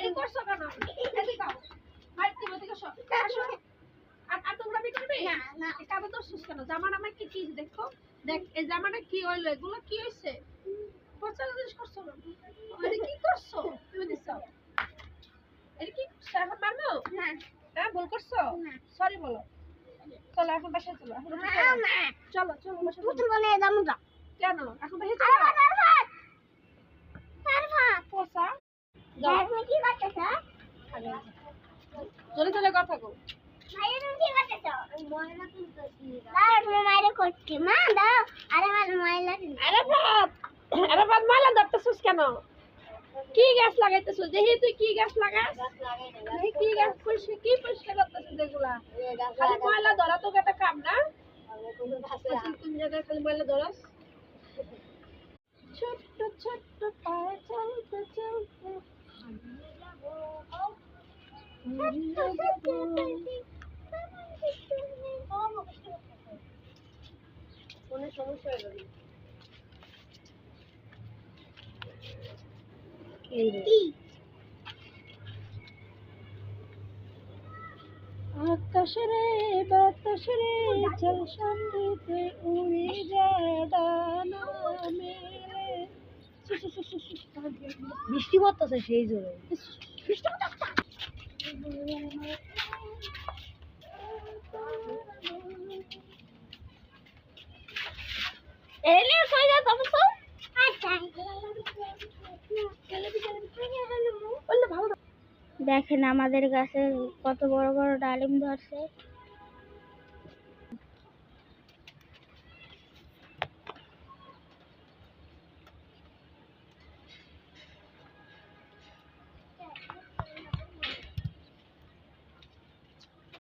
এই করছো কেন? এদিকে আও। মারতে এদিকে আসো। আসো। আর তোমরা বি করবে? না। কাদা তো সুস কেন? জামার আমার কি দেখো? দেখ এই জামাটা কি হইলো? এগুলো কি হইছে? পচা জিনিস করছো না? এটা কি করছো? তুমি দিছো। এটা কি করছো? এখন মারবো? না। হ্যাঁ ভুল করছো? না। সরি বলো। চলো এখন বাসায় চলো। এখন চলো চলো বাসায়। পুতুল বানিয়ে দাও না। কেন? এখন বাসায় চলো। পচা। তুমি কি করতেছো? চলে চলে কথা কও। মায়ের তুমি কি করতেছো? ময়লা তুলতেছি। দাও তুমি মায়ের করছি। মা দাও। আরে মা ময়লা তুল। আরে বাদ ময়লা ধরতেছিস কেন? কি গাছ লাগাইতেছিস? দেখি তুই কি গাছ লাগাস? দেখি কি গাছ পরিষ্কার কি পরিষ্কার করতেছিস এগুলা? খালি ময়লা ধরা তো একটা কাম না? কোন জায়গায় খালি ময়লা ধরাস? ছোট্ট ছোট্ট পায়ে চলতে চলতে ফোনে সমস্যা হয়ে গেল। আকাশ রে বাতাস রে চল সঙ্গীতে উড়ে যায় ডানা মেলে। বৃষ্টি পড়তেছে সেই জোরে। বৃষ্টি পড়তেছে। এলে কই যা তুমি তো? দেখেন আমাদের গাছে কত বড় বড় ডালিম ধরছে।